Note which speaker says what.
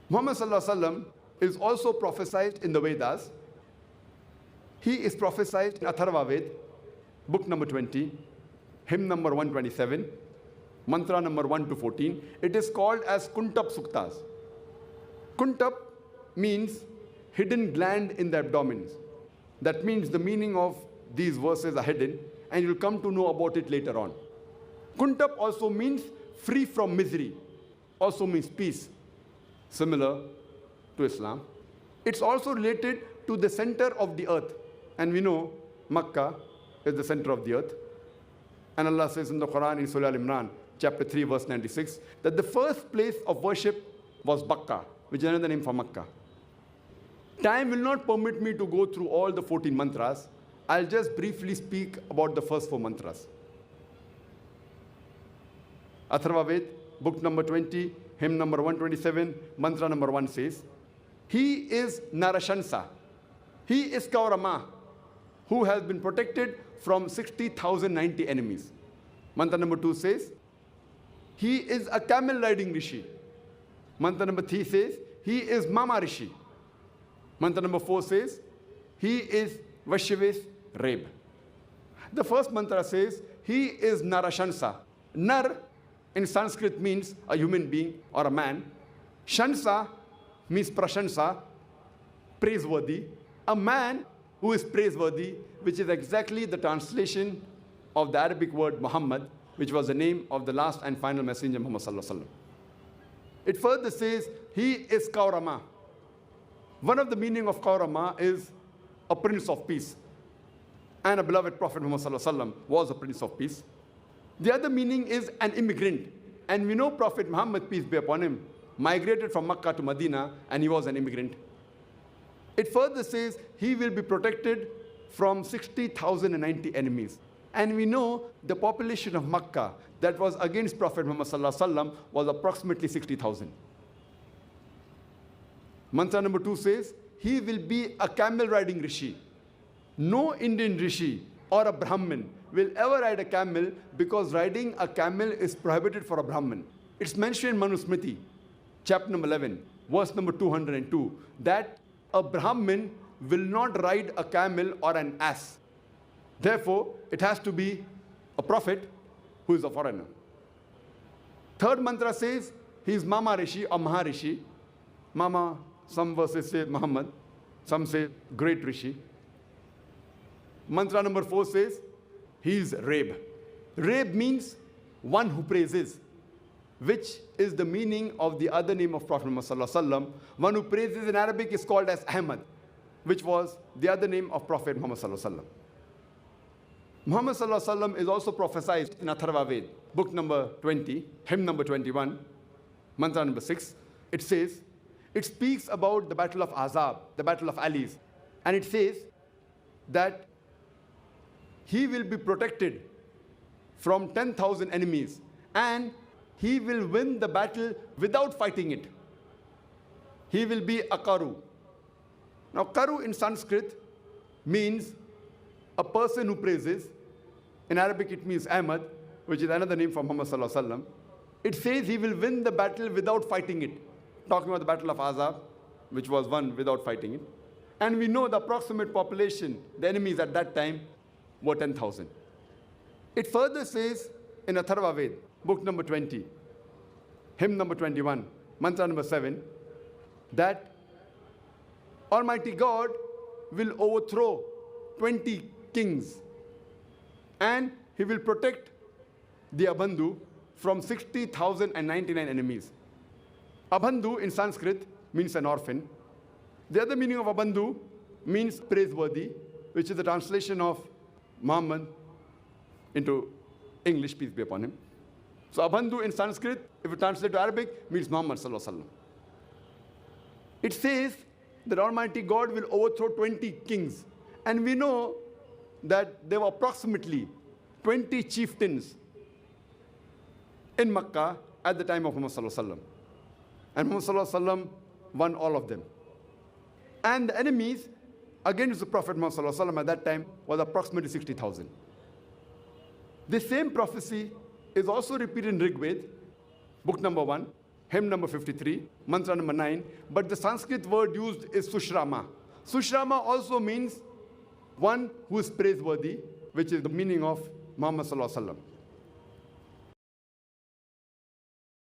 Speaker 1: Muhammad sallallahu alaihi wasallam is also prophesied in the Vedas. He is prophesied in Atharva Ved, book number 20, hymn number 127, mantra number 1 to 14. It is called as Kuntap Suktas. Kuntap means hidden gland in the abdomen. That means the meaning of these verses are hidden, and you'll come to know about it later on. Kuntap also means free from misery, also means peace, similar to Islam. It's also related to the center of the earth. And we know Makkah is the center of the earth. And Allah says in the Quran in Surah Al-Imran, chapter 3, verse 96, that the first place of worship was Bakka, which is another name for Makkah. Time will not permit me to go through all the 14 mantras. I'll just briefly speak about the first 4 mantras. Atharva Ved, book number 20, hymn number 127, mantra number 1 says, he is Narashansa. He is Kaurama, who has been protected from 60,090 enemies. Mantra number 2 says, he is a camel riding Rishi. Mantra number 3 says, he is Mama Rishi. Mantra number 4 says, he is Vashivis Reb. The first mantra says, he is Narashansa. Nar in Sanskrit means a human being or a man. Shansa means prashansa, praiseworthy. A man who is praiseworthy, which is exactly the translation of the Arabic word Muhammad, which was the name of the last and final messenger Muhammad sallallahu alaihi wasallam. It further says, he is Kaurama. One of the meaning of Kaurama is a prince of peace. And a beloved Prophet Muhammad sallallahu alaihi wasallam was a prince of peace. The other meaning is an immigrant. And we know Prophet Muhammad, peace be upon him, migrated from Makkah to Medina, and he was an immigrant. It further says he will be protected from 60,090 enemies. And we know the population of Makkah that was against Prophet Muhammad sallallahu alaihi wasallam was approximately 60,000. Mantra number 2 says, he will be a camel riding Rishi. No Indian Rishi or a Brahmin will ever ride a camel, because riding a camel is prohibited for a Brahmin. It's mentioned in Manusmriti, chapter number 11, verse number 202, that a Brahmin will not ride a camel or an ass. Therefore, it has to be a prophet who is a foreigner. Third mantra says, he is Mama Rishi or Maharishi. Mama, some verses say Muhammad, some say great Rishi. Mantra number 4 says, he is Reb. Reb means one who praises, which is the meaning of the other name of Prophet Muhammad sallallahu alaihi wasallam. One who praises in Arabic is called as Ahmad, which was the other name of Prophet Muhammad sallallahu alaihi wasallam. Muhammad sallallahu alaihi wasallam is also prophesied in Atharva Ved, book number 20, hymn number 21, mantra number 6. It says, it speaks about the battle of Azab, the battle of Alis, and it says that he will be protected from 10,000 enemies, and he will win the battle without fighting it. He will be a Karu. Now, Karu in Sanskrit means a person who praises. In Arabic, it means Ahmad, which is another name for Muhammad sallallahu alaihi wasallam. It says he will win the battle without fighting it. Talking about the battle of Azab, which was won without fighting it. And we know the approximate population, the enemies at that time, were 10,000. It further says in Atharva Ved, book number 20, hymn number 21, mantra number 7, that Almighty God will overthrow 20 kings, and he will protect the Abandhu from 60,099 enemies. Abandhu in Sanskrit means an orphan. The other meaning of Abandhu means praiseworthy, which is the translation of Muhammad into English, peace be upon him. So Abandhu in Sanskrit, if you translate to Arabic, means Muhammad sallallahu alaihi wasallam. It says that Almighty God will overthrow 20 kings. And we know that there were approximately 20 chieftains in Makkah at the time of Muhammad sallallahu alaihi wasallam. And Muhammad sallallahu alaihi wasallam won all of them. And the enemies against the Prophet Muhammad sallallahu alaihi wasallam at that time was approximately 60,000. The same prophecy is also repeated in Rig Ved, book number 1, hymn number 53, mantra number 9, but the Sanskrit word used is Sushrama. Sushrama also means one who is praiseworthy, which is the meaning of Muhammad Sallallahu Alaihi Wasallam.